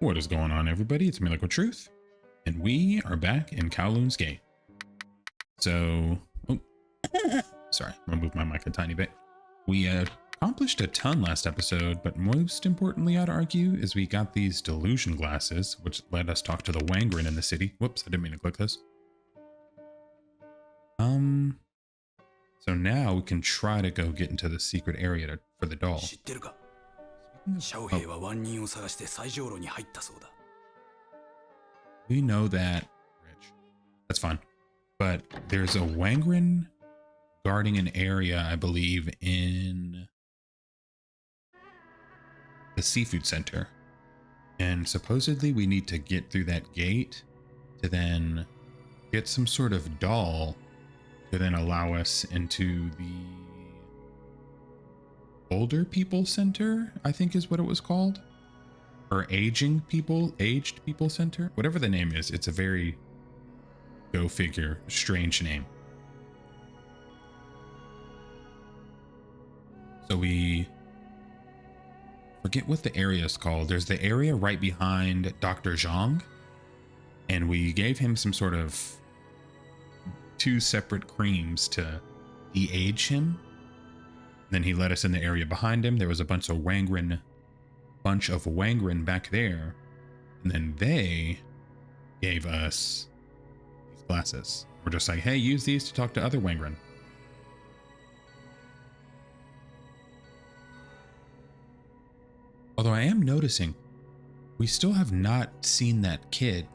What is going on, everybody? It's me, LiquidTruth, and we are back in Kowloon's Gate. So, sorry, I'm gonna move my mic a tiny bit. We accomplished a ton last episode, but most importantly, I'd argue, is we got these delusion glasses, which let us talk to the Wangren in the city. Whoops, I didn't mean to click this. So now we can try to go get into the secret area for the doll. We know that, Rich. That's fine. But there's a Wangren guarding an area, I believe, in the seafood center. And supposedly we need to get through that gate to then get some sort of doll to then allow us into the older people center, I think is what it was called. Or aged people center, whatever the name is. It's a very, go figure, strange name. So we forget what the area is called. There's the area right behind Dr. Zhang, and we gave him some sort of 2 separate creams to de-age him. Then he led us in the area behind him. There was a bunch of Wangren back there, and then they gave us these glasses. We're just like, hey, use these to talk to other Wangren. Although I am noticing we still have not seen that kid.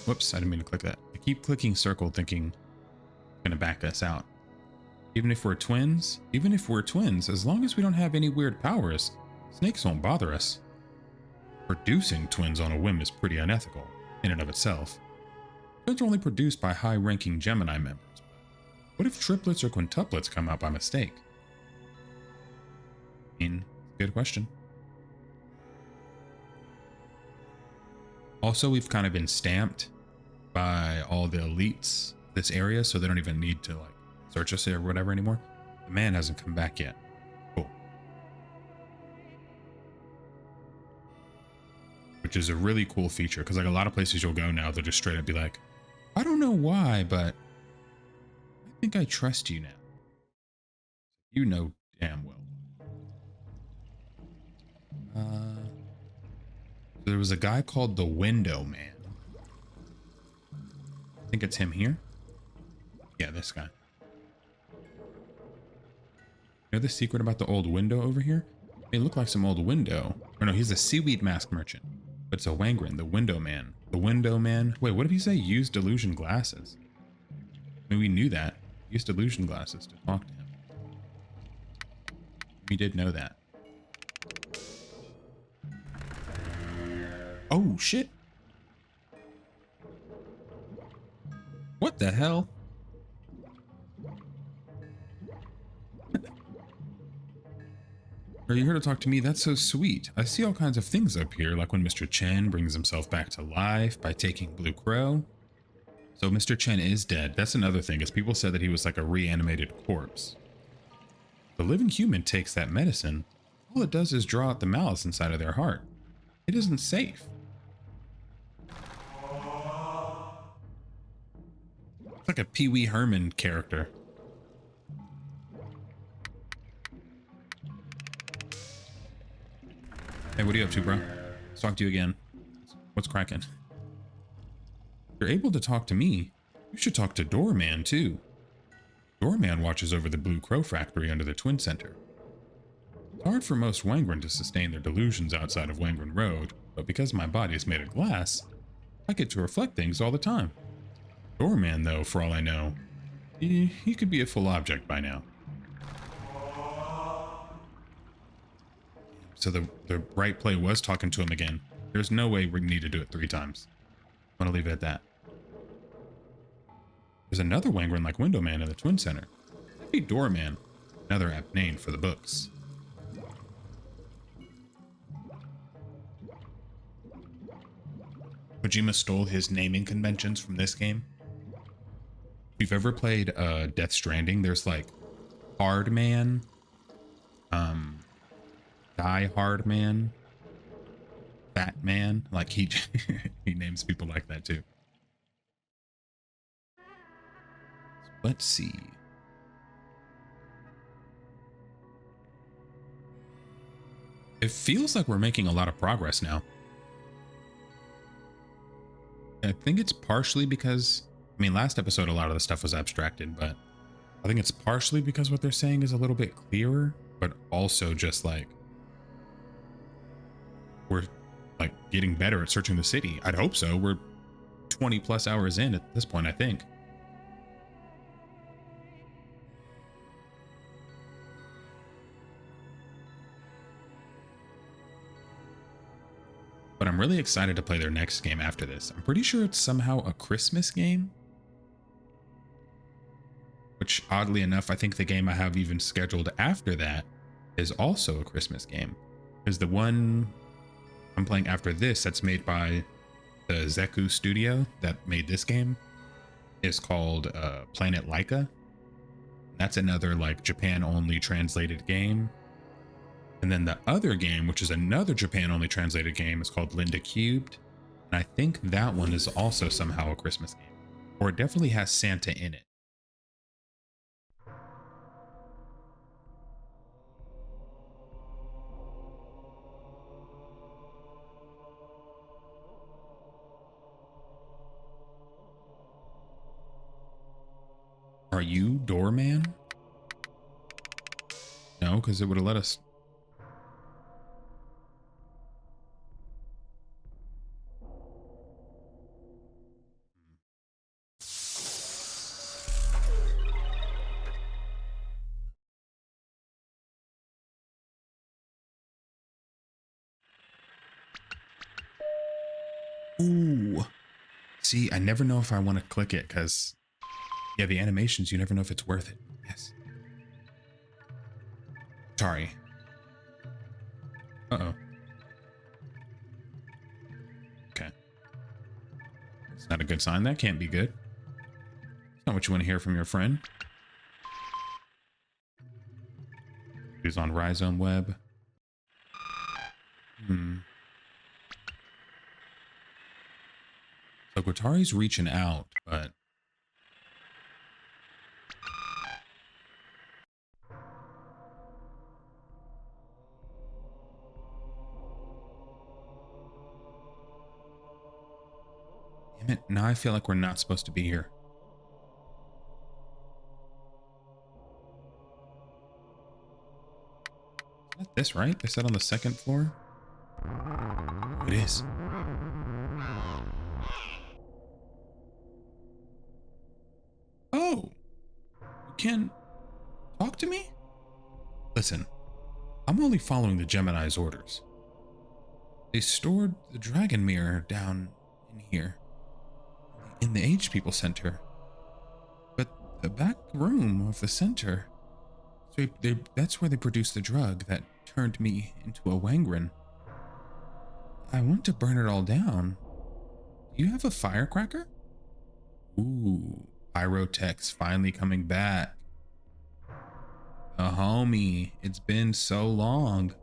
Whoops, I didn't mean to click that. I keep clicking circle thinking it's gonna back us out. Even if we're twins, as long as we don't have any weird powers, snakes won't bother us. Producing twins on a whim is pretty unethical in and of itself. Twins are only produced by high-ranking Gemini members. What if triplets or quintuplets come out by mistake? I mean, good question. Also, we've kind of been stamped by all the elites this area, so they don't even need to like search us or whatever anymore. The man hasn't come back yet. Cool. Which is a really cool feature, because like a lot of places you'll go now, they'll just straight up be like, I don't know why, but I think I trust you now. You know damn well. There was a guy called the Window Man. I think it's him here. Yeah, this guy. You know the secret about the old window over here? It looked like some old window. Or no, he's a seaweed mask merchant. But it's a Wangren, the Window Man. The Window Man. Wait, what did he say? Use delusion glasses. I mean, we knew that. Use delusion glasses to talk to him. We did know that. Oh, shit. What the hell? Are you here to talk to me? That's so sweet. I see all kinds of things up here, like when Mr. Chen brings himself back to life by taking Blue Crow. So Mr. Chen is dead. That's another thing, is people said that he was like a reanimated corpse. The living human takes that medicine. All it does is draw out the malice inside of their heart. It isn't safe. It's like a Pee Wee Herman character. Hey, what are you up to, bro? Let's talk to you again. What's cracking? If you're able to talk to me, you should talk to Doorman too. Doorman watches over the Blue Crow factory under the Twin Center. It's hard for most Wangren to sustain their delusions outside of Wangren Road, but because my body is made of glass, I get to reflect things all the time. Doorman, though, for all I know, he could be a full object by now. So the right play was talking to him again. There's no way we need to do it 3 times. I'm gonna leave it at that. There's another Wangren like Window Man in the Twin Center. That'd be Doorman, another apt name for the books. Kojima stole his naming conventions from this game. If you've ever played Death Stranding, there's like Hard Man, Die Hard Man, Fat Man. Like he he names people like that too. Let's see. It feels like we're making a lot of progress now. I think it's partially because, I mean, last episode, a lot of the stuff was abstracted, but I think it's partially because what they're saying is a little bit clearer, but also just like we're like getting better at searching the city. I'd hope so. We're 20 plus hours in at this point, I think. But I'm really excited to play their next game after this. I'm pretty sure it's somehow a Christmas game. Which, oddly enough, I think the game I have even scheduled after that is also a Christmas game. Because the one I'm playing after this that's made by the Zeku studio that made this game is called Planet Laika. That's another like Japan-only translated game. And then the other game, which is another Japan-only translated game, is called Linda Cubed. And I think that one is also somehow a Christmas game. Or it definitely has Santa in it. Are you Doorman? No, because it would have let us... Ooh. See, I never know if I want to click it because, yeah, the animations, you never know if it's worth it. Yes. Sorry. Uh-oh. Okay. It's not a good sign. That can't be good. It's not what you want to hear from your friend. He's on Rhizome Web. So Guattari's reaching out, but... Damn it, now I feel like we're not supposed to be here. Is that this, right? They said on the second floor? It is. Oh! You can talk to me? Listen, I'm only following the Gemini's orders. They stored the dragon mirror down in here, in the Age People Center. But the back room of the center, so that's where they produced the drug that turned me into a Wangren. I want to burn it all down. Do you have a firecracker? Ooh, Pyrotech's finally coming back. Homie, it's been so long.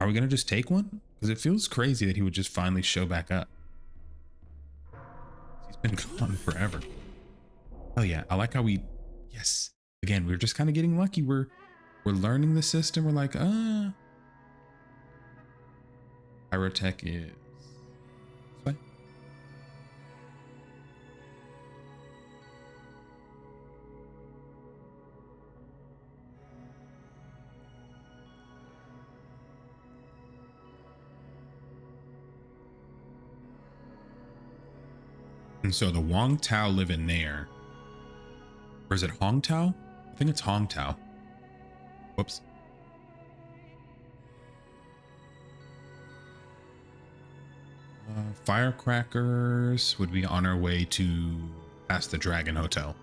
Are we gonna just take one? Because it feels crazy that he would just finally show back up. He's been gone forever. Oh yeah, I like how we... Yes. Again, we're just kind of getting lucky. We're learning the system. We're like, Pyrotech is... This way? And so the Wong Tao live in there. Or is it Hong Tao? I think it's Hong Tao. Whoops. Firecrackers would be on our way to past the Dragon Hotel.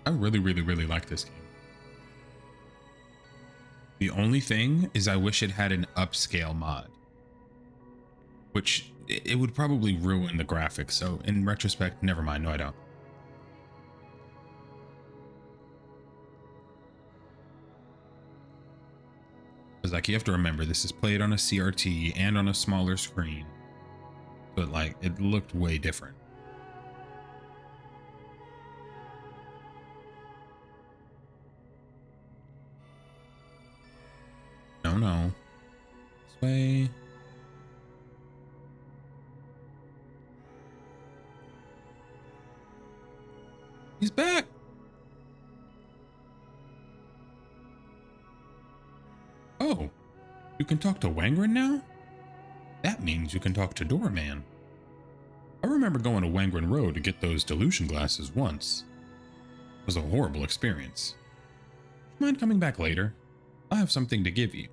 I really, really, really like this game. The only thing is I wish it had an upscale mod. which it would probably ruin the graphics. So in retrospect, never mind. No, I don't. Because like you have to remember, this is played on a CRT and on a smaller screen, but like it looked way different. No, no. This way. He's back. Oh, you can talk to Wangren now? That means you can talk to Doorman. I remember going to Wangren Road to get those delusion glasses once. It was a horrible experience. Mind coming back later? I have something to give you.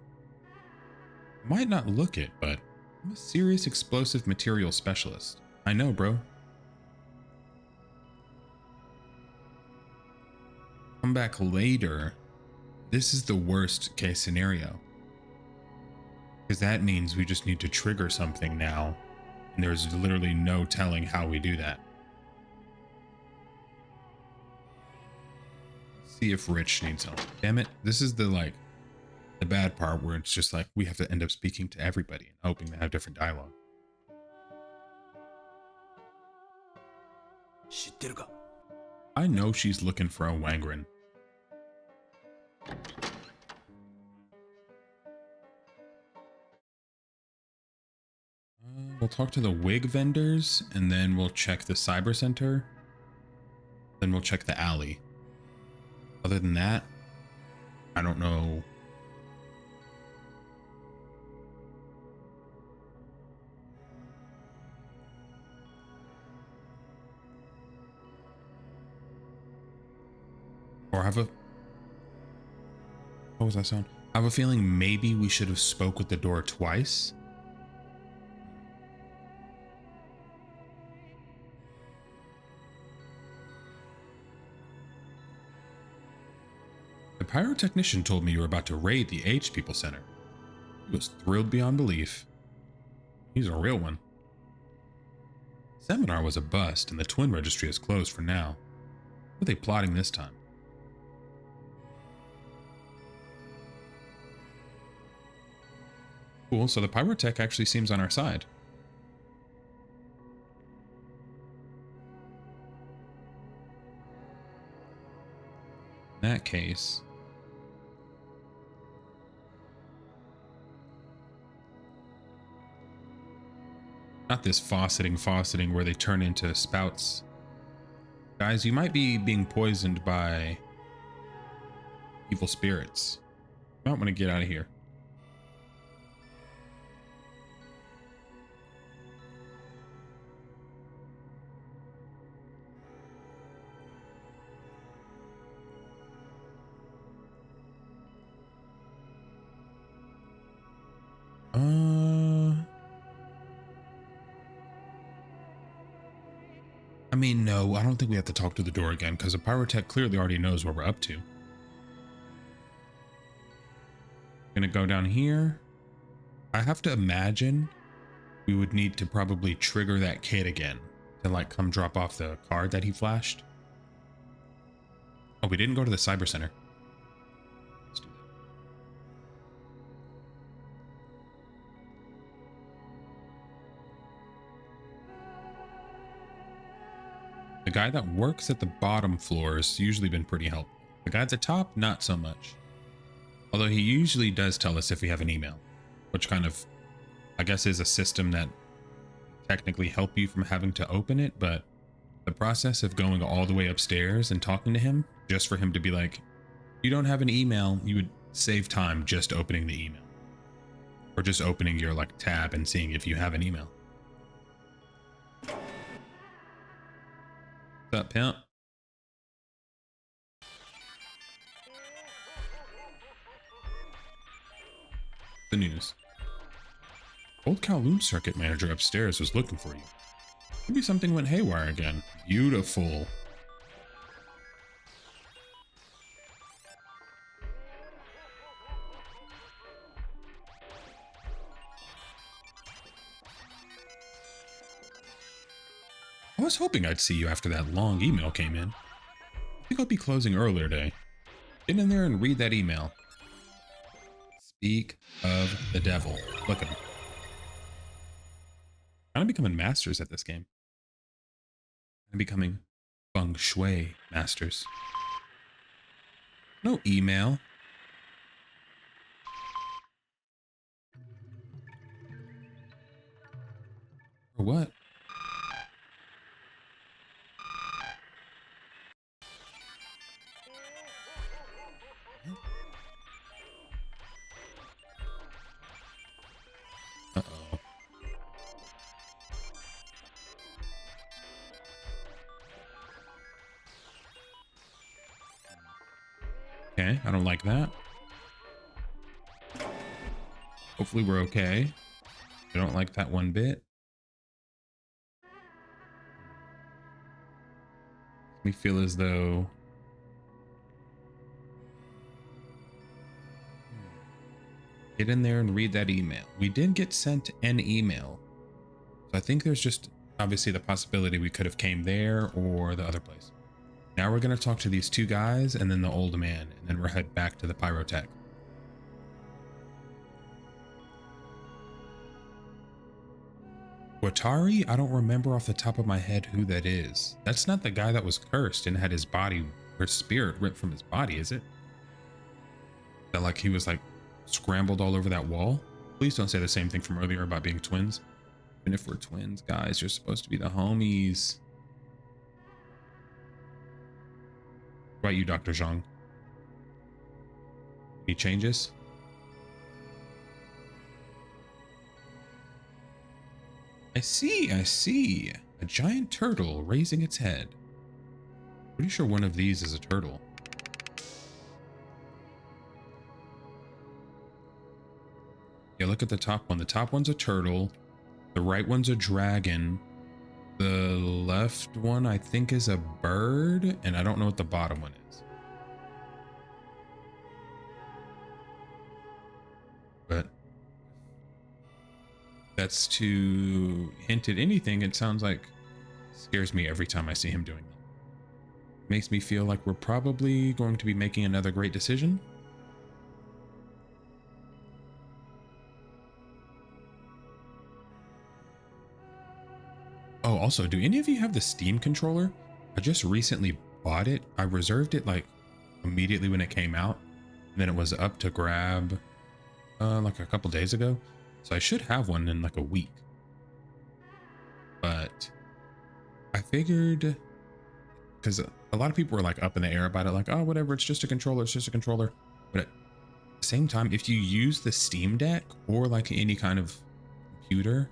Might not look it, but I'm a serious explosive material specialist. I know, bro. Come back later. This is the worst case scenario. Because that means we just need to trigger something now. And there's literally no telling how we do that. See if Rich needs help. Damn it. This is the bad part where it's just like we have to end up speaking to everybody and hoping to have different dialogue. I know she's looking for a Wangren. We'll talk to the wig vendors and then we'll check the cyber center. Then we'll check the alley. Other than that, I don't know. Or have a... What was that sound? I have a feeling maybe we should have spoke with the door twice. The pyrotechnician told me you were about to raid the Aged People Center. He was thrilled beyond belief. He's a real one. Seminar was a bust and the twin registry is closed for now. What are they plotting this time? Cool, so the pyrotech actually seems on our side. In that case... Not this fauceting where they turn into spouts. Guys, you might be being poisoned by evil spirits. You might want to get out of here. I mean, no, I don't think we have to talk to the door again because the pyrotech clearly already knows what we're up to. Gonna go down here. I have to imagine we would need to probably trigger that kid again to come drop off the card that he flashed. Oh, we didn't go to the cyber center. Let's do that. The guy that works at the bottom floor has usually been pretty helpful. The guy at the top, not so much. Although he usually does tell us if we have an email, which kind of, I guess, is a system that technically help you from having to open it, but the process of going all the way upstairs and talking to him just for him to be like, you don't have an email, you would save time just opening the email. Or just opening your tab and seeing if you have an email. What's up, pimp? The news. Old Kowloon circuit manager upstairs was looking for you. Maybe something went haywire again. Beautiful. I was hoping I'd see you after that long email came in. I think I'll be closing earlier today. Get in there and read that email. Speak of the devil. Look at him. I'm becoming masters at this game. I'm becoming feng shui masters. No email. Or what? Uh-oh. Okay, I don't like that. Hopefully we're okay. I don't like that one bit. Makes me feel as though get in there and read that email. We did get sent an email. So I think there's just obviously the possibility we could have came there or the other place. Now we're going to talk to these two guys and then the old man, and then we'll head back to the pyrotech. Watari? I don't remember off the top of my head who that is. That's not the guy that was cursed and had his body, or spirit ripped from his body, is it? That like he was like scrambled all over that wall? Please don't say the same thing from earlier about being twins. Even if we're twins, guys, you're supposed to be the homies. What about you, Dr. Zhang? Any changes? I see. A giant turtle raising its head. Pretty sure one of these is a turtle. Yeah, look at the top one. The top one's a turtle. The right one's a dragon. The left one, I think, is a bird. And I don't know what the bottom one is. But that's to hint at anything. It sounds like scares me every time I see him doing that. Makes me feel like we're probably going to be making another great decision. Oh, also, do any of you have the Steam controller? I just recently bought it. I reserved it like immediately when it came out, and then it was up to grab like a couple days ago. So I should have one in like a week. But I figured, because a lot of people were like up in the air about it, like, oh, whatever, it's just a controller, it's just a controller. But at the same time, if you use the Steam Deck or like any kind of computer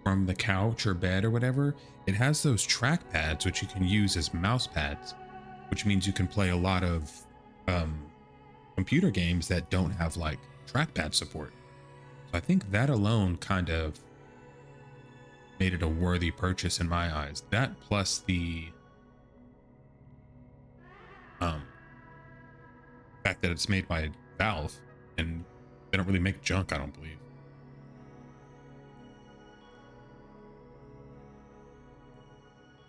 from the couch or bed or whatever, it has those track pads which you can use as mouse pads, which means you can play a lot of computer games that don't have like trackpad support. So I think that alone kind of made it a worthy purchase in my eyes. That plus the fact that it's made by Valve and they don't really make junk, I don't believe.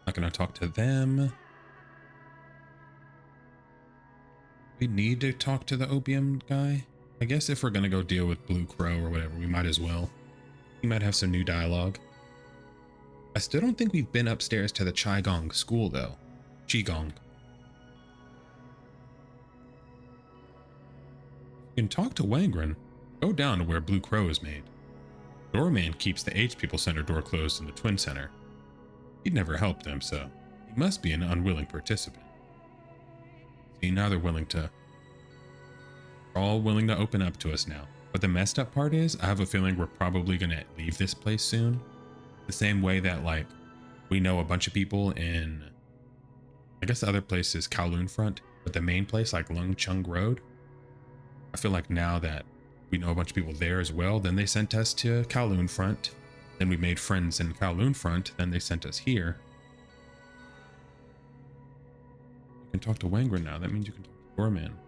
Not gonna talk to them. We need to talk to the opium guy. I guess if we're gonna go deal with Blue Crow or whatever, we might as well. He might have some new dialogue. I still don't think we've been upstairs to the Qigong school though. Qigong. You can talk to Wangren. Go down to where Blue Crow is made. Doorman keeps the H People Center door closed in the Twin Center. He'd never helped them, so he must be an unwilling participant. See, now they're all willing to open up to us now. But the messed up part is, I have a feeling we're probably gonna leave this place soon. The same way that, like, we know a bunch of people in, I guess the other place is Kowloon Front, but the main place, like Lung Chung Road, I feel like now that we know a bunch of people there as well, then they sent us to Kowloon Front. Then we made friends in Kowloon Front, then they sent us here. You can talk to Wangren now. That means you can talk to Doorman. What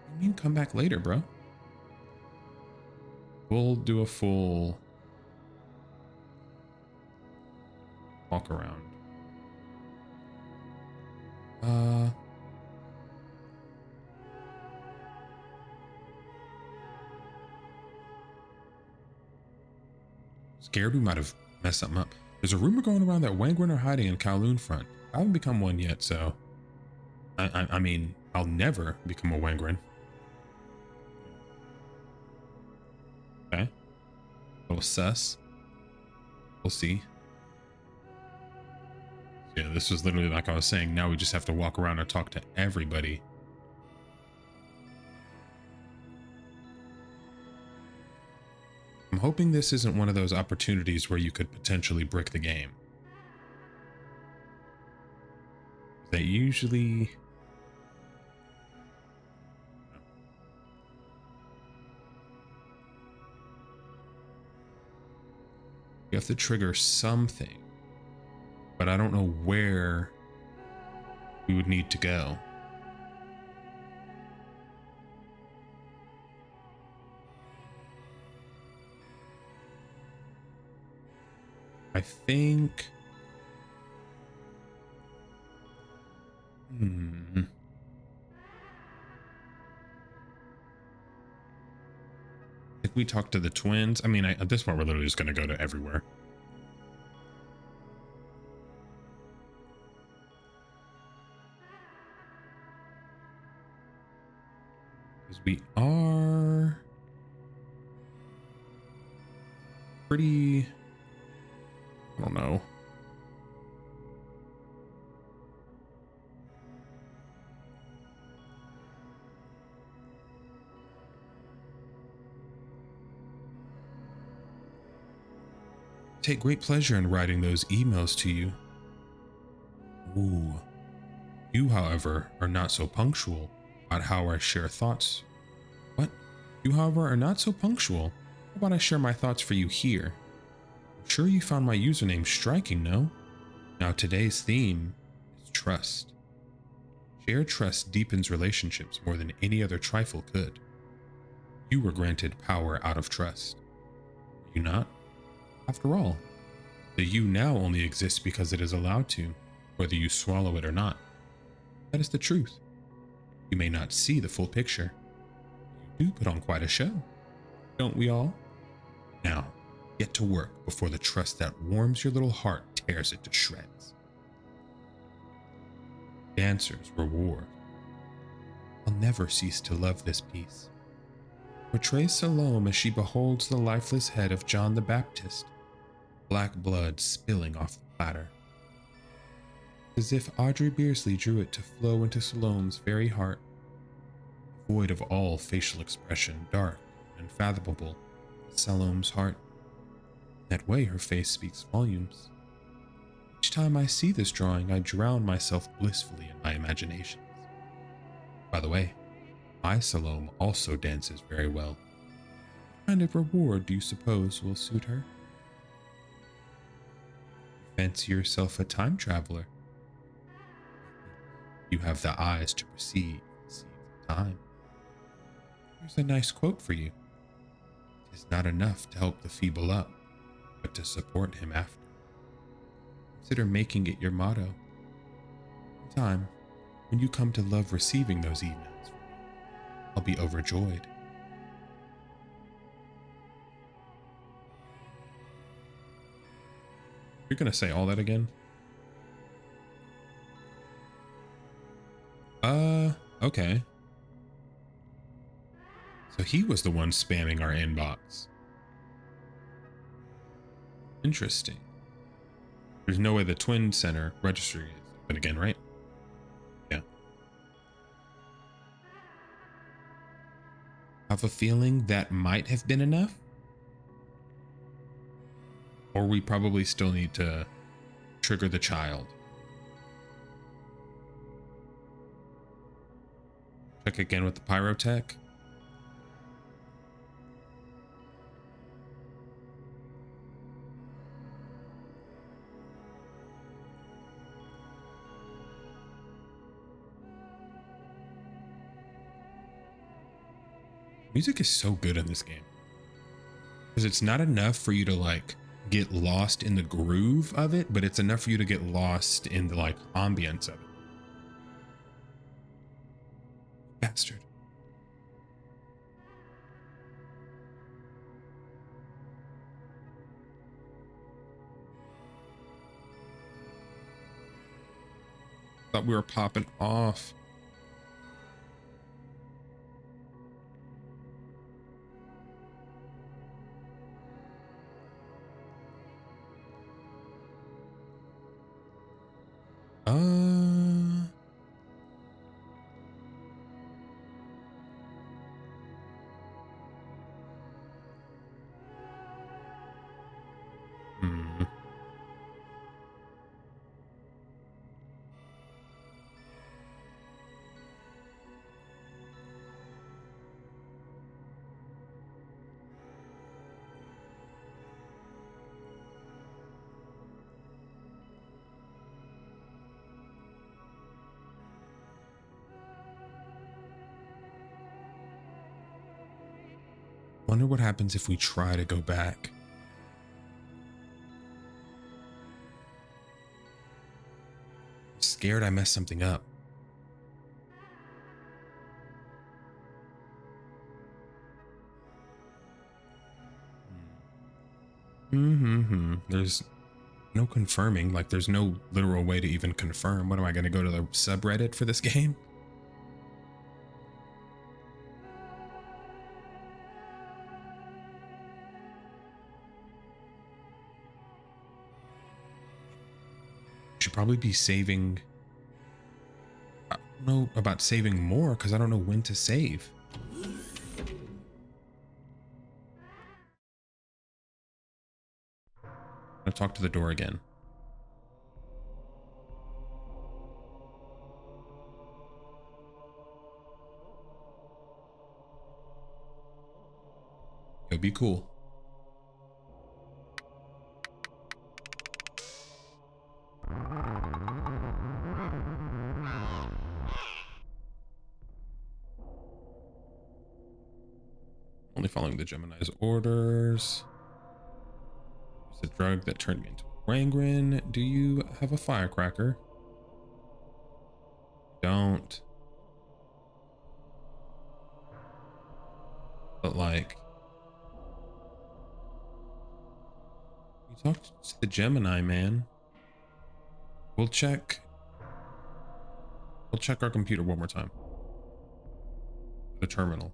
do you mean come back later, bro? We'll do a full... walk around. Scared we might have messed something up. There's a rumor going around that Wangren are hiding in Kowloon front. I haven't become one yet, so I mean, I'll never become a Wangren. Okay. A little sus. We'll see. Yeah, this was literally like I was saying. Now we just have to walk around and talk to everybody. I'm hoping this isn't one of those opportunities where you could potentially brick the game. They usually... You have to trigger something, but I don't know where we would need to go. I think... I think we talked to the twins. I mean, at this point, we're literally just going to go to everywhere. Because we are pretty... I don't know. Take great pleasure in writing those emails to you. Ooh. You, however, are not so punctual about how I share thoughts. What? You, however, are not so punctual. How about I share my thoughts for you here? I'm sure you found my username striking, no? Now today's theme is trust. Shared trust deepens relationships more than any other trifle could. You were granted power out of trust. Are you not? After all, the you now only exists because it is allowed to, whether you swallow it or not. That is the truth. You may not see the full picture. You do put on quite a show, don't we all? Now, get to work before the trust that warms your little heart tears it to shreds. Dancer's reward. I'll never cease to love this piece. Portrays Salome as she beholds the lifeless head of John the Baptist, black blood spilling off the platter. As if Audrey Beersley drew it to flow into Salome's very heart, void of all facial expression, dark and unfathomable, Salome's heart. That way her face speaks volumes. Each time I see this drawing, I drown myself blissfully in my imaginations. By the way, my Salome also dances very well. What kind of reward do you suppose will suit her? Fancy yourself a time traveler. You have the eyes to perceive the seeds of time. Here's a nice quote for you. It is not enough to help the feeble up, but to support him after. Consider making it your motto. In time, when you come to love receiving those emails from me, I'll be overjoyed. You're gonna say all that again? Okay. So he was the one spamming our inbox. Interesting. There's no way the Twin Center registry is open again, right? Yeah. I have a feeling that might have been enough. Or we probably still need to trigger the child. Check again with the pyrotech. Music is so good in this game. Because it's not enough for you to like get lost in the groove of it, but it's enough for you to get lost in the like ambience of it. Bastard. Thought we were popping off. Wonder what happens if we try to go back. Scared I messed something up. There's no confirming, like there's no literal way to even confirm. What am I going to go to the subreddit for this game? Should probably be saving. I don't know about saving more because I don't know when to save. I'll talk to the door again. It'll be cool. Only following the Gemini's orders. It's a drug that turned me into a Rangrin. Do you have a firecracker? Don't. But like, you talked to the Gemini, man. We'll check our computer one more time. The terminal.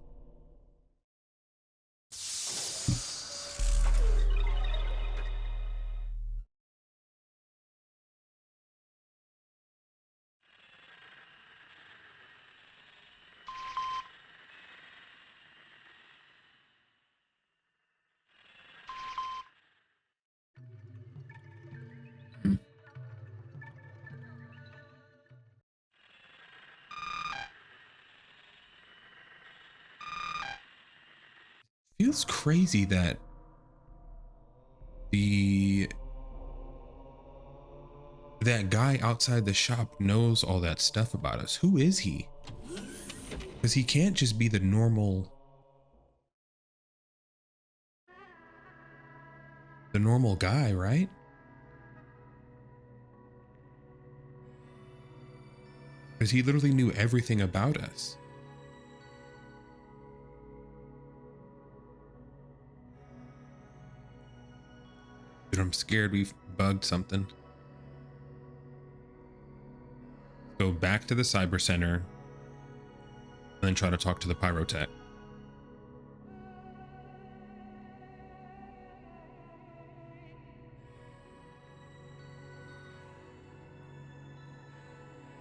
Feels crazy that that guy outside the shop knows all that stuff about us. Who is he? Because he can't just be the normal guy, right? Because he literally knew everything about us. Dude, I'm scared we've bugged something. Go back to the cyber center and then try to talk to the pyrotech.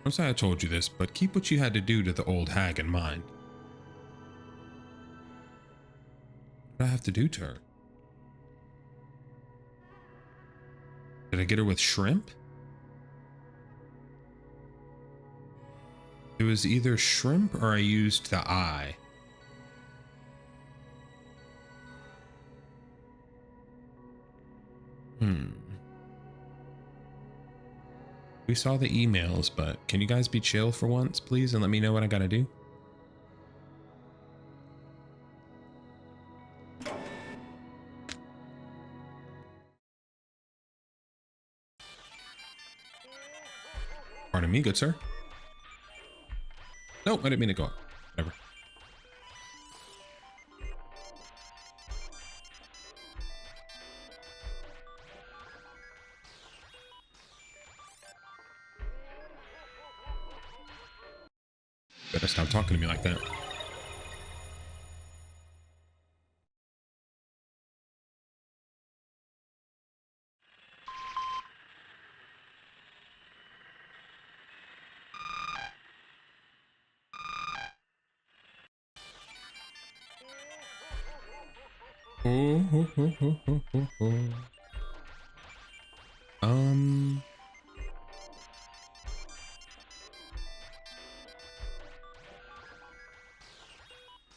I'm sorry I told you this, but keep what you had to do to the old hag in mind. What did I have to do to her? Did I get her with shrimp? It was either shrimp or I used the eye. We saw the emails, but can you guys be chill for once, please, and let me know what I gotta do? Pardon me, good sir. Nope, I didn't mean to go up. Whatever. Better stop talking to me like that.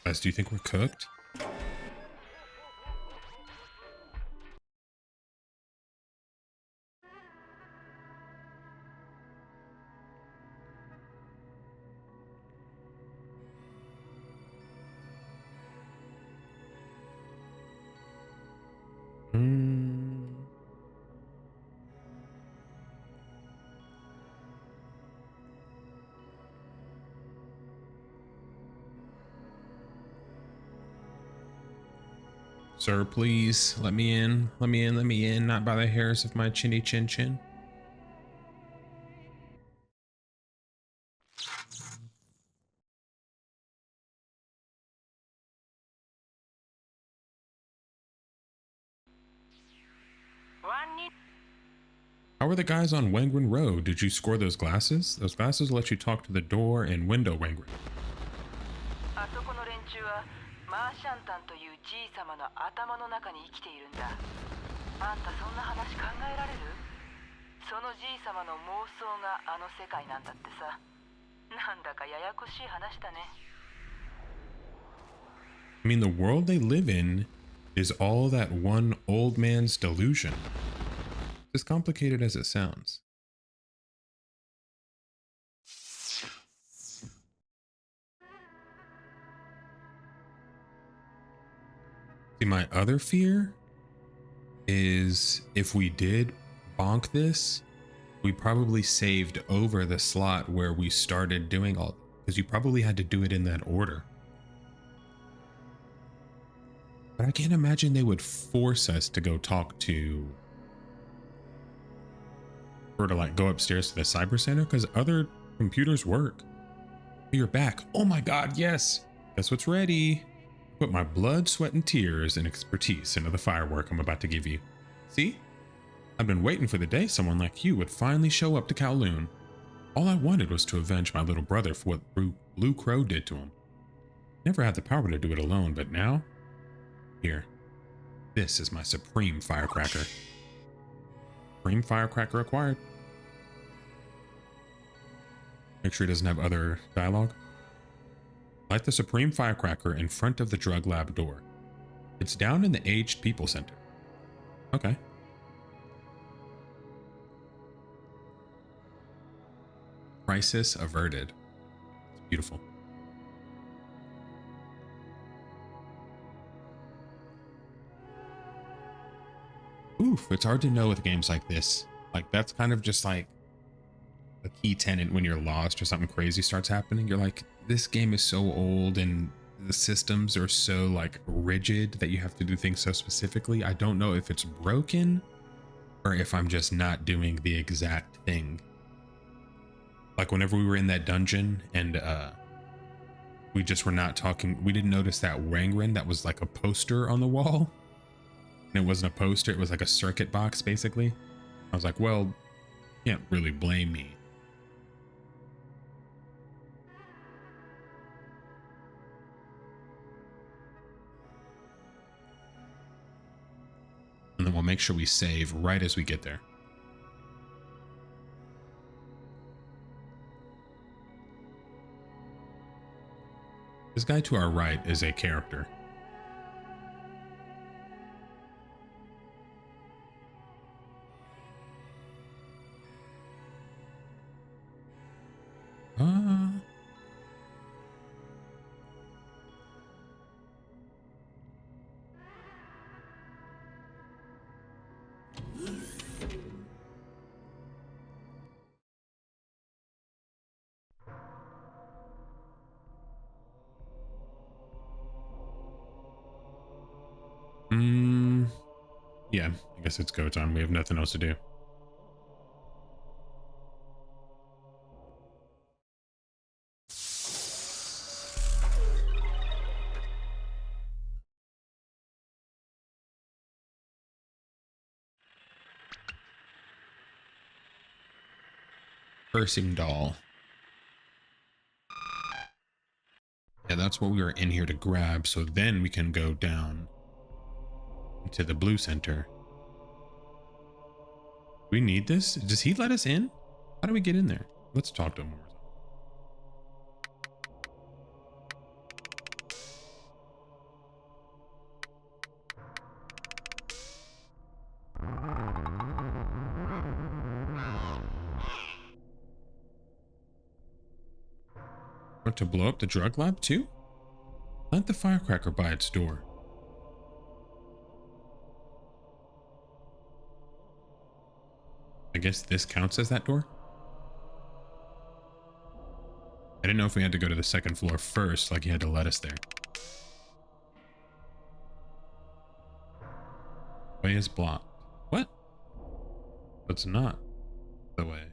Guys, do you think we're cooked? Sir, please let me in. Let me in. Let me in. Not by the hairs of my chinny chin chin. How are the guys on Wangren Road? Did you score those glasses? Those glasses let you talk to the door and window Wangren. あそこの連中はマーシャンタンというじい様の頭の中に生きているんだ。あんたそんな話考えられる？そのじい様の妄想があの世界なんだってさ。なんだかややこしい話だね。I mean, the world they live in is all that one old man's delusion. As complicated as it sounds. See, my other fear is if we did bonk this, we probably saved over the slot where we started doing all, because you probably had to do it in that order. But I can't imagine they would force us to go talk to, or to like go upstairs to the cyber center, because other computers work. You're back. Oh my God, yes. Guess what's ready? Put my blood, sweat, and tears and expertise into the firework I'm about to give you. See? I've been waiting for the day someone like you would finally show up to Kowloon. All I wanted was to avenge my little brother for what Blue Crow did to him. Never had the power to do it alone, but now? Here. This is my supreme firecracker. Supreme firecracker acquired. Make sure he doesn't have other dialogue. Light the supreme firecracker in front of the drug lab door. It's down in the Aged People Center. Okay. Crisis averted. It's beautiful. Oof, it's hard to know with games like this. Like, that's kind of just like a key tenet when you're lost or something crazy starts happening. You're like, this game is so old and the systems are so like rigid that you have to do things so specifically. I don't know if it's broken or if I'm just not doing the exact thing. Like whenever we were in that dungeon and we just were not talking, we didn't notice that Wangren that was like a poster on the wall. And it wasn't a poster, it was like a circuit box basically. I was like, well, you can't really blame me. And then we'll make sure we save right as we get there. This guy to our right is a character. Yeah, I guess it's go time. We have nothing else to do. Cursing doll. Yeah, that's what we were in here to grab, so then we can go down to the blue center. We need this? Does he let us in? How do we get in there? Let's talk to him more. Want to blow up the drug lab too? Plant the firecracker by its door. I guess this counts as that door? I didn't know if we had to go to the second floor first, like he had to let us there. Way is blocked. What? It's not the way.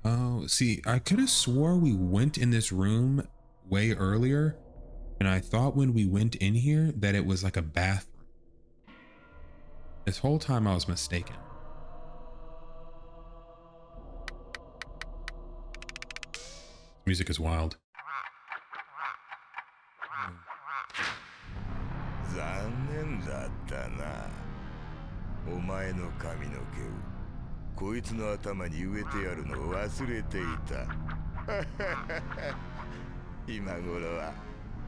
Oh, see, I could have swore we went in this room way earlier, and I thought when we went in here that it was like a bathroom. This whole time I was mistaken. Music is wild. 残念だったな。お前の髪の毛をこいつの頭に植えてやるのを忘れていた。今頃は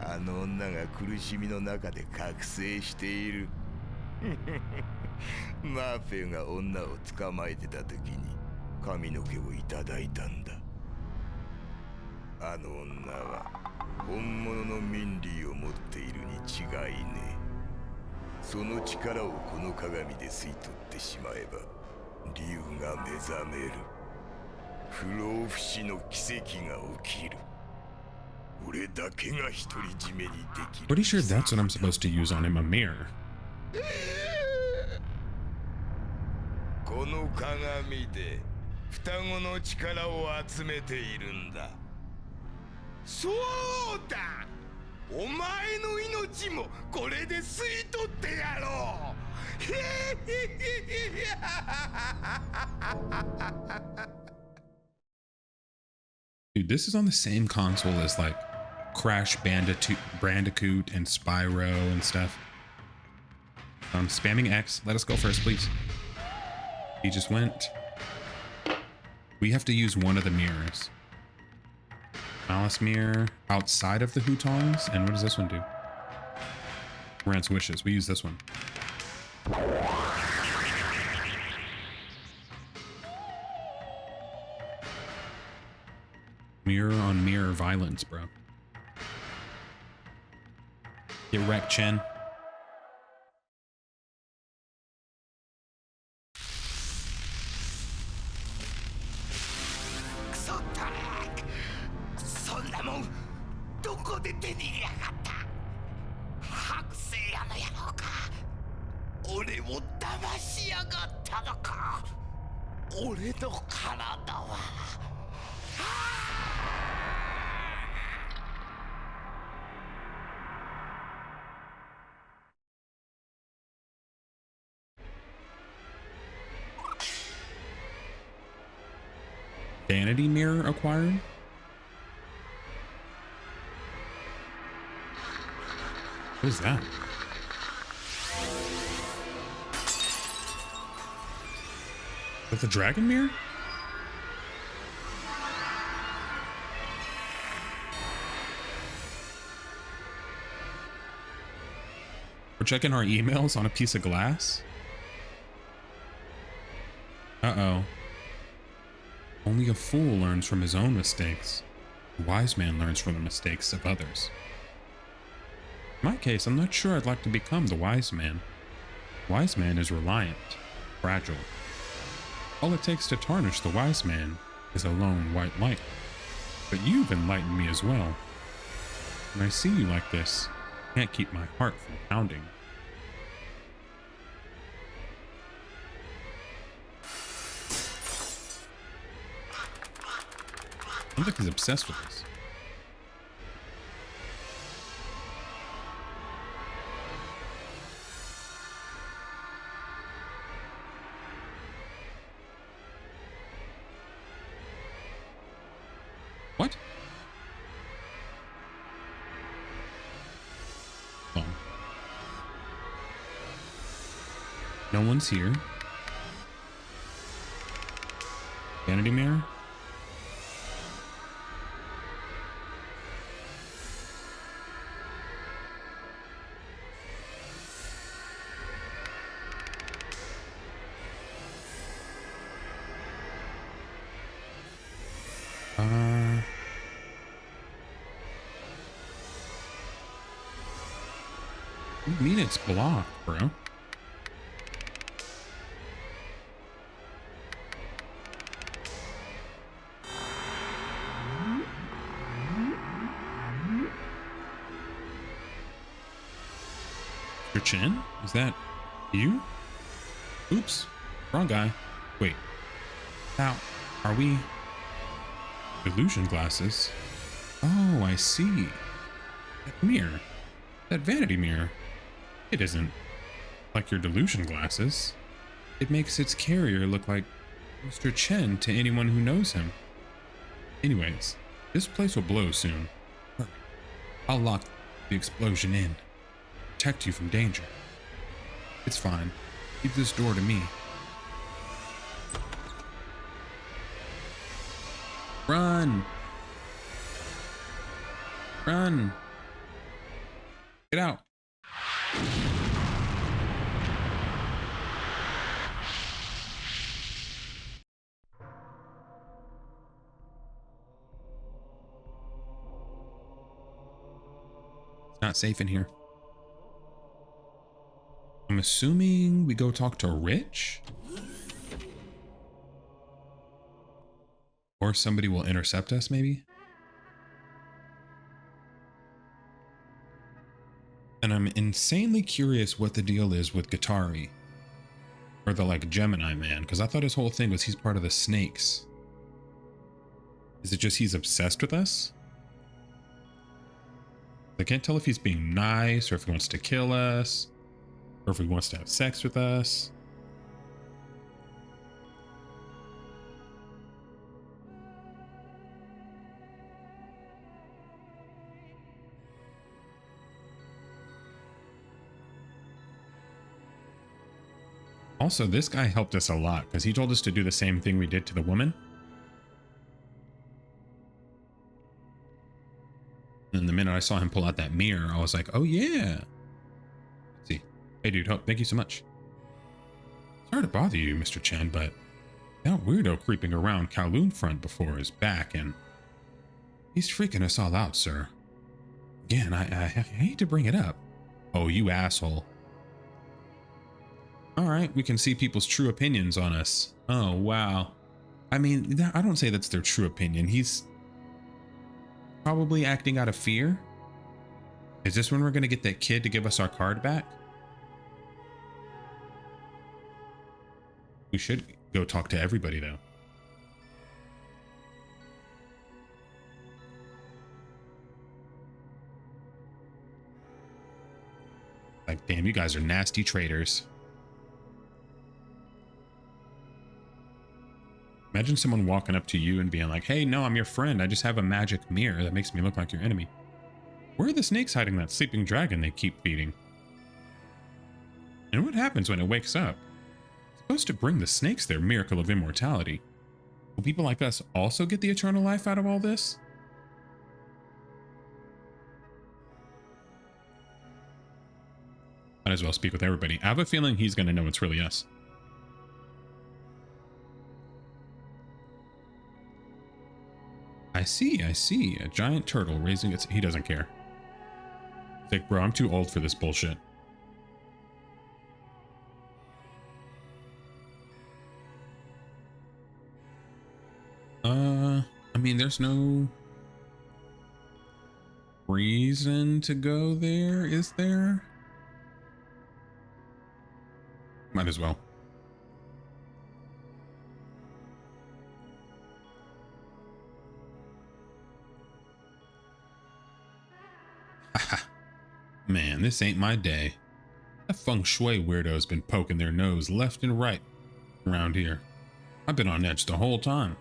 あの女が苦しみの中で覚醒している。マーフェが女を捕まえてた時に髪の毛をいただいたんだ。あの女は本物のミンリーを持っているに違いねえ。その力をこの鏡で吸い取ってしまえば竜が目覚める。不老不死の奇跡が起きる。俺だけが独り占めにできる。 Pretty sure that's what I'm supposed to use on him, a mirror. この鏡で双子の力を集めているんだ。そうだ、お前の命もこれで吸い取ってやろう。Dude, this is on the same console as like Crash Bandicoot and Spyro and stuff. I'm spamming X. Let us go first, please. He just went. We have to use one of the mirrors. Malice mirror outside of the Hutongs. And what does this one do? Grants wishes. We use this one. Mirror on mirror violence, bro. Get wrecked, Chen. Vanity mirror acquired? What is that? Is that the dragon mirror? We're checking our emails on a piece of glass? Uh-oh. Only a fool learns from his own mistakes. A wise man learns from the mistakes of others. In my case, I'm not sure I'd like to become the wise man. Wise man is reliant. fragile. All it takes to tarnish the wise man is a lone white light. But you've enlightened me as well. When I see you like this, I can't keep my heart from pounding. Sounds like he's obsessed with this. What? Oh. No one's here. Vanity mirror? What do you mean it's blocked, bro? Your chin? Is that you? Oops, wrong guy. Wait, now, are we illusion glasses? Oh, I see. That mirror, that vanity mirror. It isn't like your delusion glasses. It makes its carrier look like Mr. Chen to anyone who knows him. Anyways, this place will blow soon. Hurry. I'll lock the explosion in. Protect you from danger. It's fine. Leave this door to me. Run! Run! Get out! It's not safe in here. I'm assuming we go talk to Rich? Or somebody will intercept us, maybe? And I'm insanely curious what the deal is with Guittari. Or the, like, Gemini man, because I thought his whole thing was he's part of the snakes. Is it just he's obsessed with us? I can't tell if he's being nice, or if he wants to kill us, or if he wants to have sex with us. Also, this guy helped us a lot because he told us to do the same thing we did to the woman. And the minute I saw him pull out that mirror, I was like, oh yeah. Let's see. Hey dude, thank you so much. Sorry to bother you, Mr. Chen, but that weirdo creeping around Kowloon front before is back and he's freaking us all out, sir. Again, I hate to bring it up. Oh, you asshole. All right, we can see people's true opinions on us. Oh, wow. I mean, I don't say that's their true opinion. He's probably acting out of fear. Is this when we're going to get that kid to give us our card back? We should go talk to everybody, though. Like, damn, you guys are nasty traitors. Imagine someone walking up to you and being like, hey, no, I'm your friend. I just have a magic mirror that makes me look like your enemy. Where are the snakes hiding that sleeping dragon they keep feeding? And what happens when it wakes up? It's supposed to bring the snakes their miracle of immortality. Will people like us also get the eternal life out of all this? Might as well speak with everybody. I have a feeling he's going to know it's really us. I see. A giant turtle raising its... He doesn't care. He's like, bro, I'm too old for this bullshit. I mean, there's no reason to go there, is there? Might as well. Man, this ain't my day. That feng shui weirdo's been poking their nose left and right around here. I've been on edge the whole time.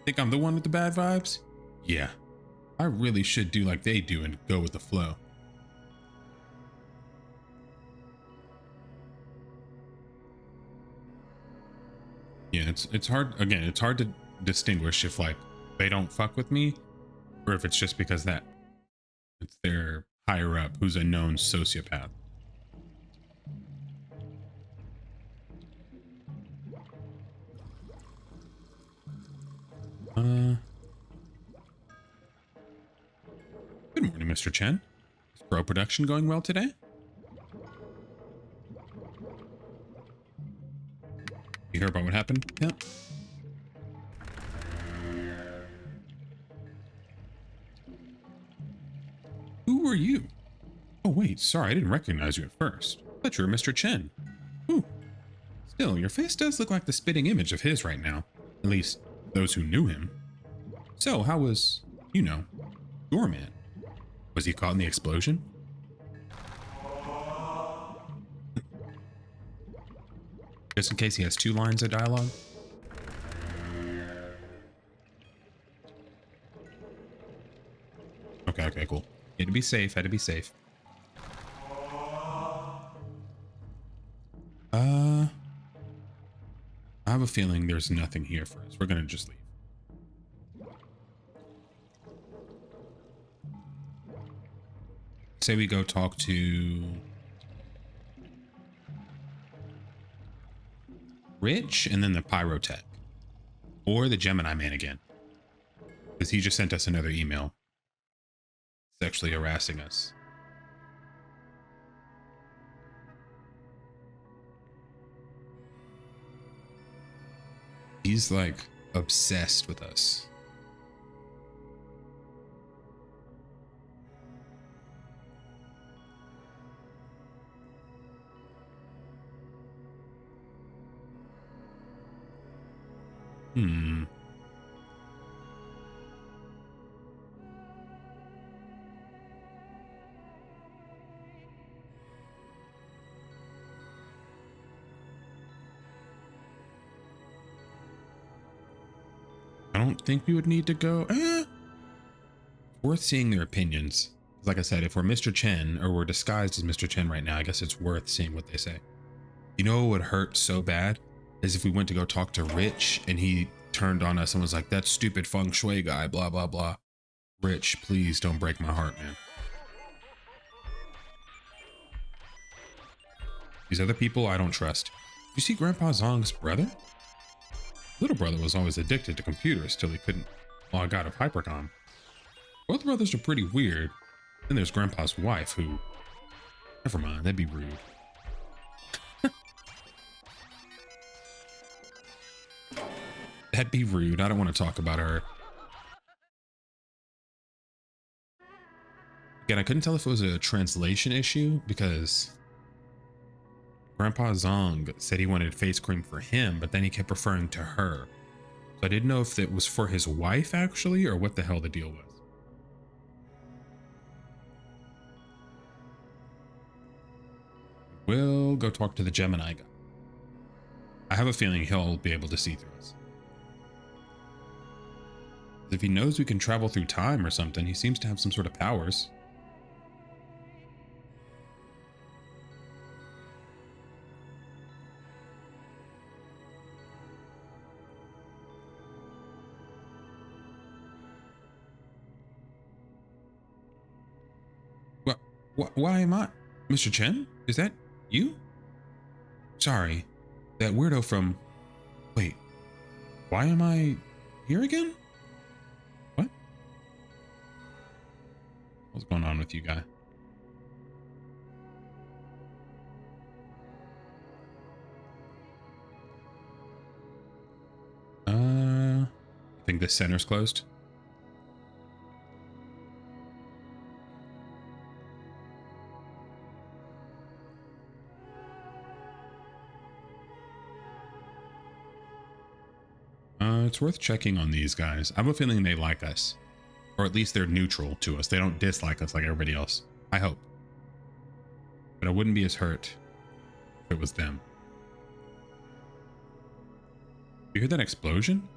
Think I'm the one with the bad vibes? Yeah, I really should do like they do and go with the flow. Yeah, it's hard. Again, it's hard to distinguish if like they don't fuck with me or if it's just because that it's their higher up who's a known sociopath. Good morning, Mr. Chen. Is grow production going well today? You hear about what happened? Yeah. Who are you? Oh wait, sorry, I didn't recognize you at first. I thought you were Mr. Chen. Ooh. Still, your face does look like the spitting image of his right now. At least, those who knew him. So, how was, you know, Doorman? Was he caught in the explosion? Just in case he has 2 lines of dialogue. Okay, cool. Had to be safe, had to be safe. I have a feeling there's nothing here for us. We're gonna just leave. Say we go talk to Rich and then the Pyrotech. Or the Gemini Man again. Because he just sent us another email. Sexually harassing us. He's like obsessed with us. I don't think we would need to go. Worth seeing their opinions. Like I said, if we're Mr. Chen or we're disguised as Mr. Chen right now, I guess it's worth seeing what they say. You know what would hurt so bad is if we went to go talk to Rich and he turned on us and was like, that stupid feng shui guy, blah, blah, blah. Rich, please don't break my heart, man. These other people I don't trust. You see Grandpa Zong's brother? Little brother was always addicted to computers till he couldn't log out of Hypercom. Both brothers are pretty weird. Then there's Grandpa's wife who... Never mind, that'd be rude. That'd be rude. I don't want to talk about her. Again, I couldn't tell if it was a translation issue because Grandpa Zong said he wanted face cream for him, but then he kept referring to her. So I didn't know if it was for his wife actually or what the hell the deal was. We'll go talk to the Gemini guy. I have a feeling he'll be able to see through us. If he knows we can travel through time or something, he seems to have some sort of powers. Why am I? Mr. Chen? Is that you? Sorry, that weirdo from... Wait, why am I here again? What? What's going on with you guy? I think this center's closed. It's worth checking on these guys. I have a feeling they like us. Or at least they're neutral to us. They don't dislike us like everybody else. I hope. But I wouldn't be as hurt if it was them. You hear that explosion?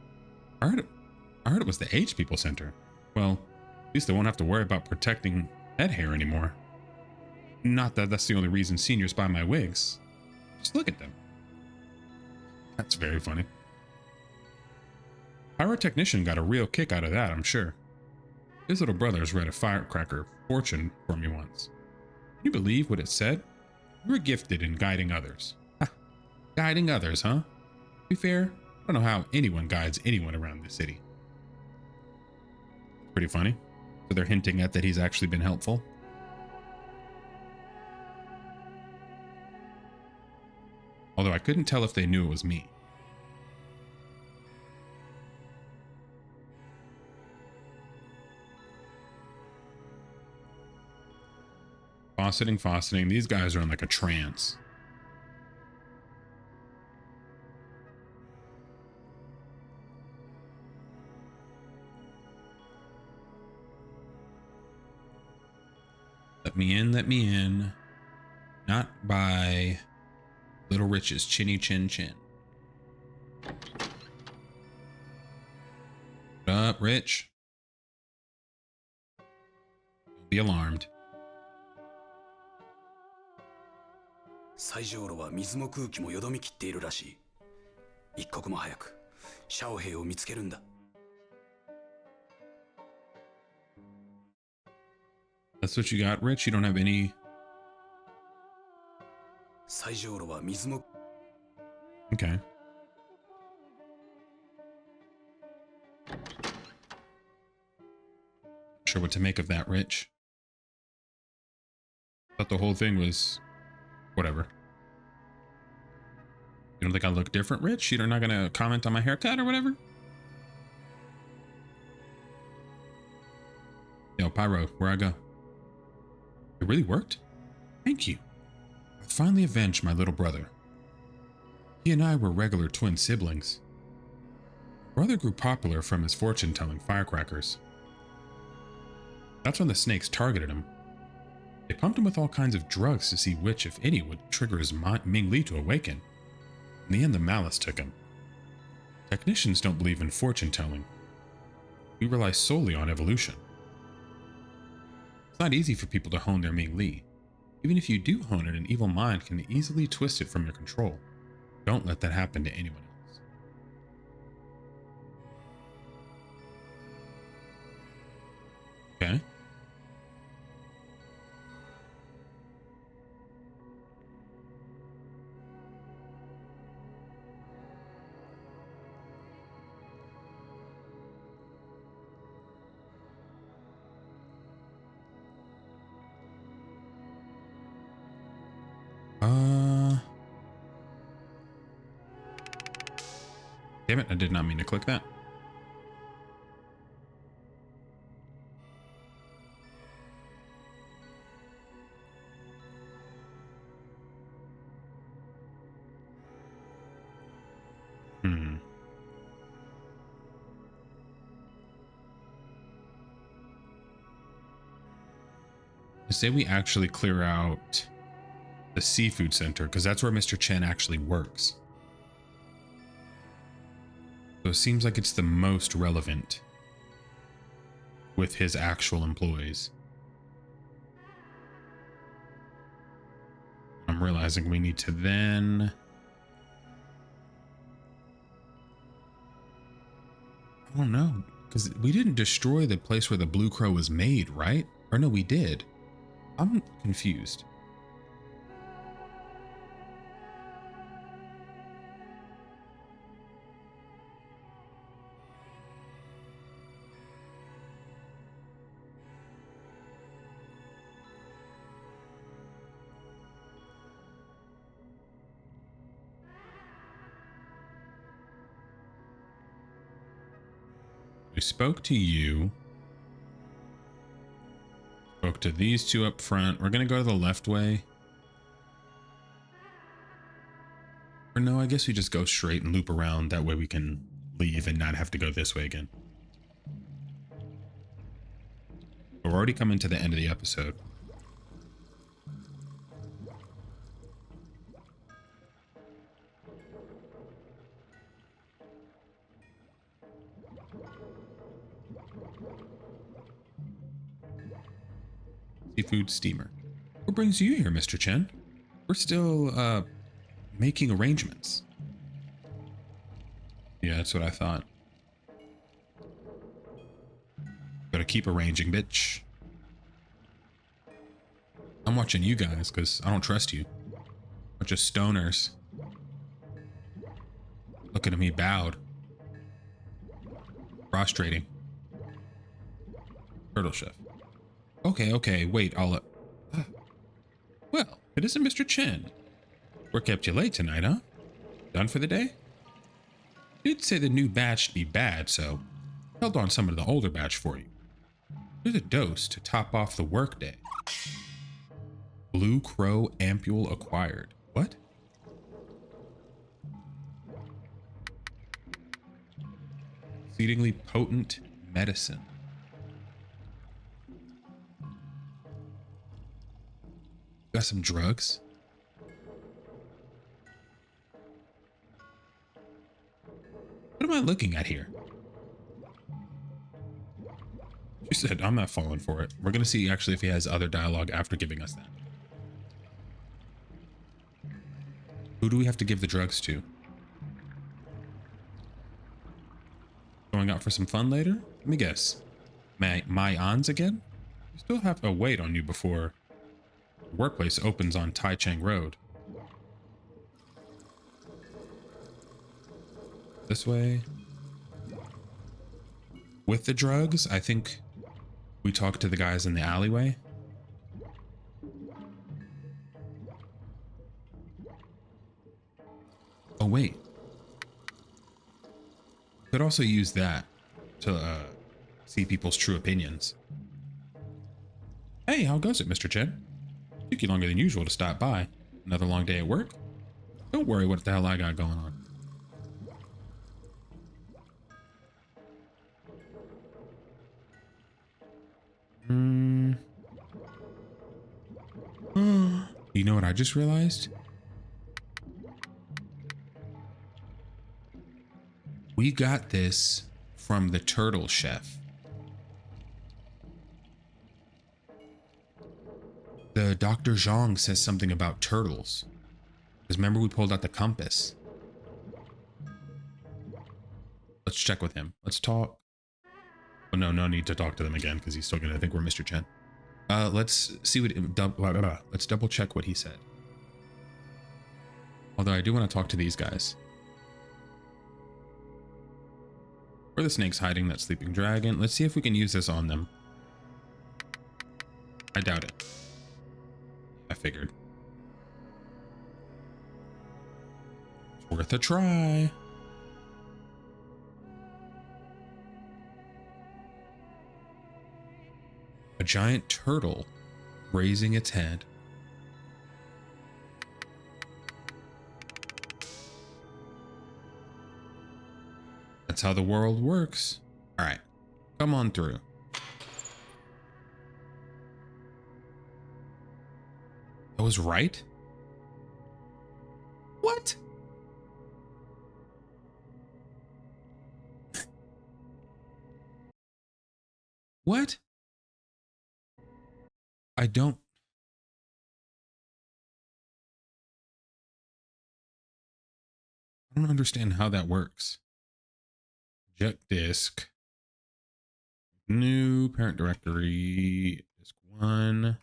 I heard it was the H People Center. Well, at least they won't have to worry about protecting head hair anymore. Not that that's the only reason seniors buy my wigs. Just look at them. That's very funny. Pyrotechnician got a real kick out of that, I'm sure. His little brother's read a firecracker fortune for me once. Can you believe what it said? You were gifted in guiding others. Ha, guiding others, huh? To be fair, I don't know how anyone guides anyone around the city. Pretty funny. So they're hinting at that he's actually been helpful. Although I couldn't tell if they knew it was me. Fauceting. These guys are in like a trance. Let me in. Not by Little Rich's chinny chin chin. What up, Rich? Don't be alarmed. 最上路は水も空気もよどみきっているらしい。一刻も早くシャオヘイを見つけるんだ。That's what you got, Rich? You don't have any... 最上路は水も... Okay. Sure what to make of that, Rich. Thought the whole thing was... whatever. You don't think I look different, Rich? You're not gonna comment on my haircut or whatever? Yo, Pyro, where I go? It really worked? Thank you. I finally avenged my little brother. He and I were regular twin siblings. Brother grew popular from his fortune-telling firecrackers. That's when the snakes targeted him. They pumped him with all kinds of drugs to see which, if any, would trigger his Ming Li to awaken. In the end, the malice took him. Technicians don't believe in fortune-telling. We rely solely on evolution. It's not easy for people to hone their Ming Li. Even if you do hone it, an evil mind can easily twist it from your control. Don't let that happen to anyone else. Okay. Damn it, I did not mean to click that. I say we actually clear out the seafood center, because that's where Mr. Chen actually works. So it seems like it's the most relevant with his actual employees. I'm realizing we need to then... I don't know, because we didn't destroy the place where the Blue Crow was made, right? Or no, we did. I'm confused. We spoke to you. Spoke to these two up front. We're going to go to the left way. Or no, I guess we just go straight and loop around. That way we can leave and not have to go this way again. We're already coming to the end of the episode. Seafood steamer. What brings you here, Mr. Chen? We're still, making arrangements. Yeah, that's what I thought. Gotta keep arranging, bitch. I'm watching you guys, because I don't trust you. Bunch of stoners. Looking at me bowed. Prostrating. Turtle chef. Okay, wait, I'll... Well, it isn't Mr. Chen. We're kept you late tonight, huh? Done for the day? Did say the new batch to be bad, so held on some of the older batch for you. Here's a dose to top off the workday. Blue Crow ampule acquired. What? Exceedingly potent medicine. Got some drugs? What am I looking at here? She said, I'm not falling for it. We're going to see actually if he has other dialogue after giving us that. Who do we have to give the drugs to? Going out for some fun later? Let me guess. My aunts again? We still have to wait on you before the workplace opens on Tai Chang Road. This way. With the drugs, I think we talked to the guys in the alleyway. Oh, wait. Could also use that to see people's true opinions. Hey, how goes it, Mr. Chen? Took you longer than usual to stop by. Another long day at work? Don't worry what the hell I got going on. You know what I just realized? We got this from the turtle chef. The Dr. Zhang says something about turtles. Because remember we pulled out the compass. Let's check with him. Let's talk. Oh, no need to talk to them again because he's still gonna think we're Mr. Chen. Let's see what let's double check what he said. Although I do want to talk to these guys. Where the snake's hiding that sleeping dragon. Let's see if we can use this on them. I doubt it. I figured. It's worth a try. A giant turtle raising its head. That's how the world works. All right, come on through. I was right? What? What? I don't understand how that works. Eject disk. New parent directory. Disk 1.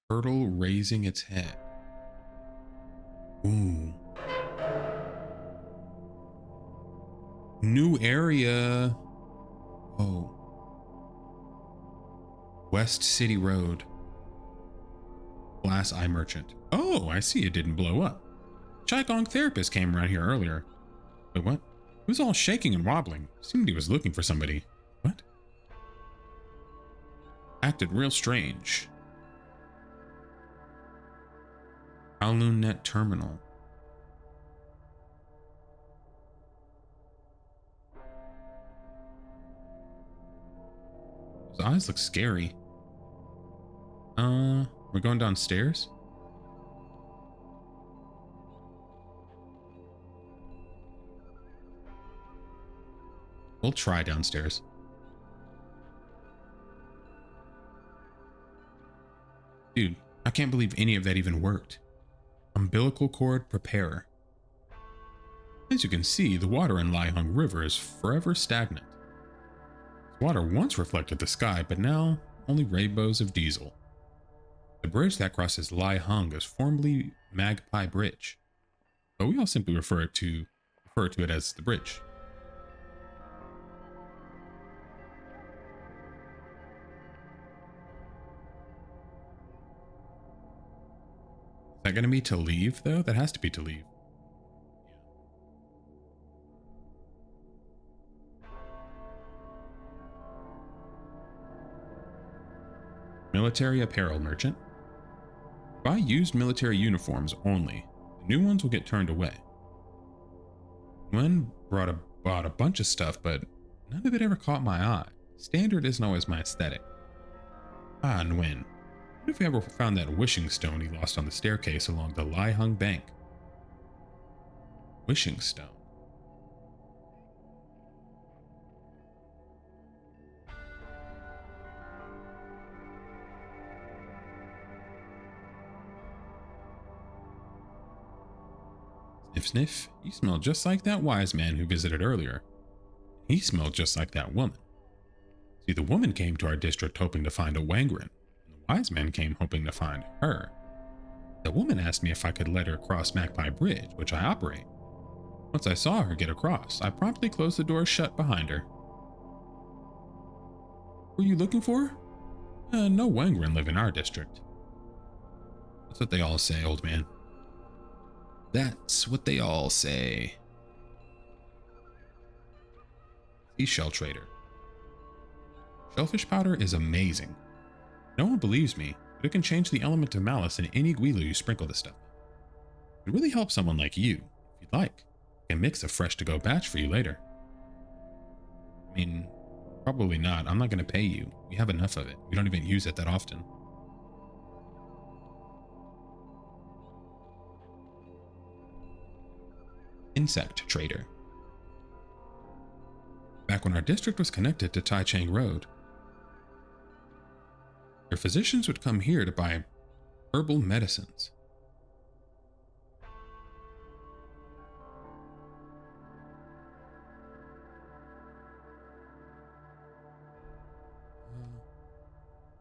Turtle raising its head. Ooh. New area. Oh. West City Road. Glass Eye Merchant. Oh, I see it didn't blow up. Qigong therapist came around here earlier. Wait, what? He was all shaking and wobbling. Seemed he was looking for somebody. What? Acted real strange. Kowloon Net Terminal. His eyes look scary. We're going downstairs? We'll try downstairs. Dude, I can't believe any of that even worked. Umbilical cord preparer. As you can see, the water in Laihung River is forever stagnant. This water once reflected the sky, but now only rainbows of diesel. The bridge that crosses Laihung is formerly Magpie Bridge, but we all simply refer to it as the bridge. Is that going to be to leave, though? That has to be to leave. Military apparel merchant. Buy used military uniforms only. The new ones will get turned away. Nguyen bought a bunch of stuff, but none of it ever caught my eye. Standard isn't always my aesthetic. Ah, Nguyen. What if we ever found that wishing stone he lost on the staircase along the Laihung Bank? Wishing stone. Sniff, sniff. You smell just like that wise man who visited earlier. He smelled just like that woman. See, the woman came to our district hoping to find a Wangren. Wise man came hoping to find her. The woman asked me if I could let her cross Magpie Bridge, which I operate. Once I saw her get across, I promptly closed the door shut behind her. Who are you looking for? No Wangren live in our district. That's what they all say, old man. That's what they all say. Seashell trader. Shellfish powder is amazing. No one believes me, but it can change the element of malice in any guilu you sprinkle this stuff. It really helps someone like you, if you'd like. I can mix a fresh-to-go batch for you later. I mean, probably not. I'm not going to pay you. We have enough of it. We don't even use it that often. Insect trader. Back when our district was connected to Taichung Road, your physicians would come here to buy herbal medicines.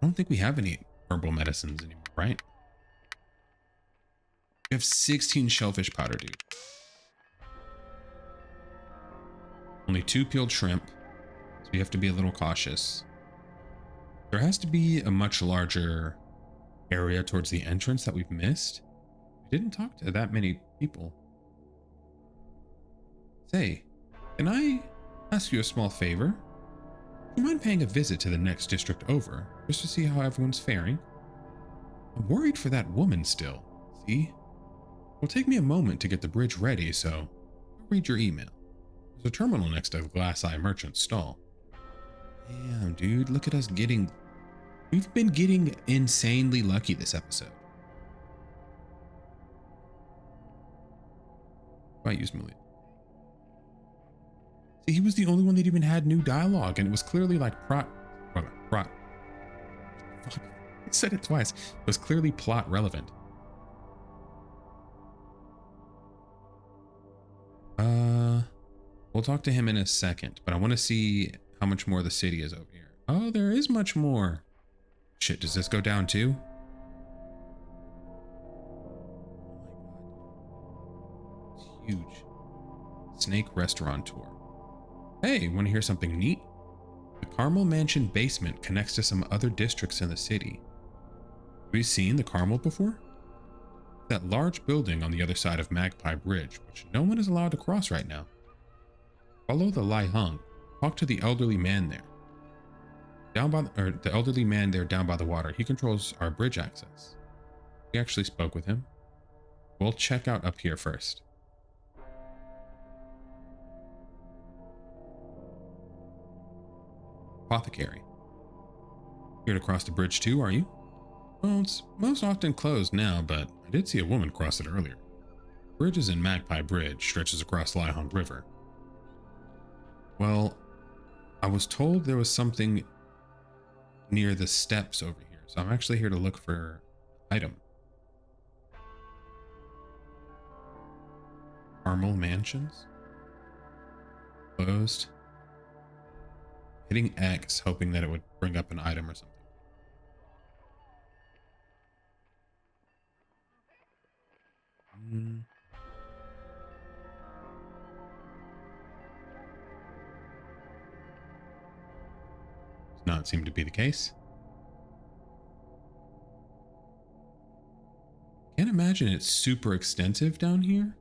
I don't think we have any herbal medicines anymore, right? We have 16 shellfish powder, dude. Only 2 peeled shrimp, so you have to be a little cautious. There has to be a much larger area towards the entrance that we've missed. We didn't talk to that many people. Say, can I ask you a small favor? Do you mind paying a visit to the next district over, just to see how everyone's faring? I'm worried for that woman still, see? It'll take me a moment to get the bridge ready, so I'll read your email. There's a terminal next to the Glass Eye Merchant's stall. Damn, dude, look at us getting... We've been getting insanely lucky this episode. I use Malia. See, he was the only one that even had new dialogue, and it was clearly like Fuck. I said it twice. It was clearly plot relevant. We'll talk to him in a second, but I want to see how much more the city is over here. Oh, there is much more. Shit, does this go down too? It's huge. Snake restaurant tour. Hey, want to hear something neat? The Carmel Mansion basement connects to some other districts in the city. Have you seen the Carmel before? That large building on the other side of Magpie Bridge, which no one is allowed to cross right now. Follow the Lai Hung. Talk to the elderly man there. The elderly man there down by the water. He controls our bridge access. We actually spoke with him. We'll check out up here first. Apothecary. Here to cross the bridge too, are you? Well, it's most often closed now, but I did see a woman cross it earlier. Bridges in Magpie Bridge stretches across Lai Hung River. Well, I was told there was something near the steps over here, so I'm actually here to look for an item. Carmel Mansions? Closed. Hitting X, hoping that it would bring up an item or something. Does not seem to be the case. Can't imagine it's super extensive down here.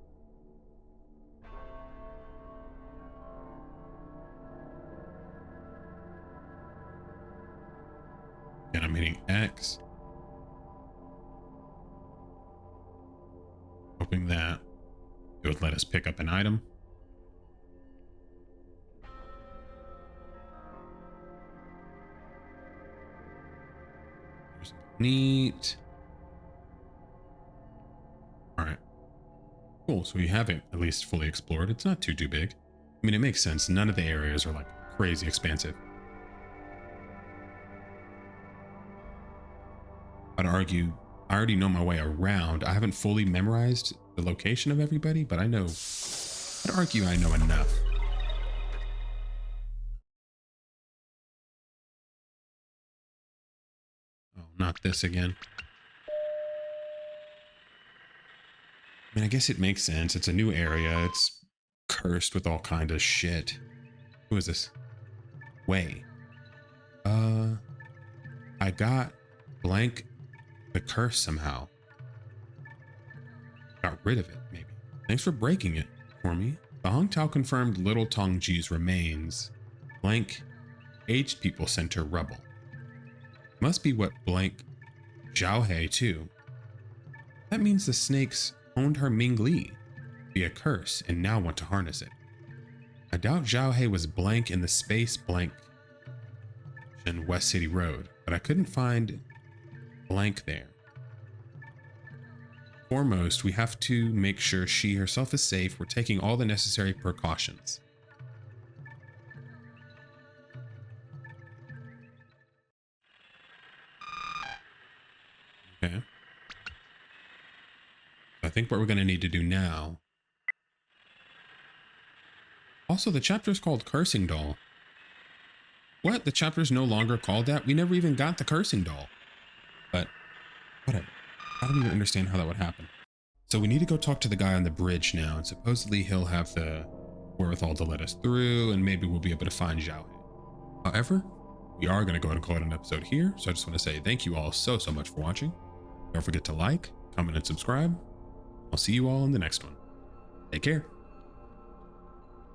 And I'm hitting X. Hoping that it would let us pick up an item. There's neat. All right. Cool. So we haven't at least fully explored. It's not too big. I mean, it makes sense. None of the areas are like crazy expansive. I'd argue I already know my way around. I haven't fully memorized the location of everybody, but I'd argue I know enough. Oh, not this again. I mean, I guess it makes sense. It's a new area. It's cursed with all kind of shit. Who is this? Way. I got blank the curse somehow. Got rid of it, maybe. Thanks for breaking it for me. The Hong Tao confirmed Little Tongji's remains. Blank aged people sent her rubble. Must be what blank Zhao He too. That means the snakes owned her Ming Li via curse and now want to harness it. I doubt Zhao He was blank in the space blank in West City Road, but I couldn't find blank there. Foremost, we have to make sure she herself is safe. We're taking all the necessary precautions. Okay. I think what we're going to need to do now. Also, the chapter is called Cursing Doll. What? The chapter is no longer called that? We never even got the Cursing Doll. But whatever. I don't even understand how that would happen. So we need to go talk to the guy on the bridge now, and supposedly he'll have the wherewithal to let us through, and maybe we'll be able to find Zhao He. However, we are going to go ahead and call it an episode here, so I just want to say thank you all so much for watching. Don't forget to like, comment, and subscribe. I'll see you all in the next one. Take care.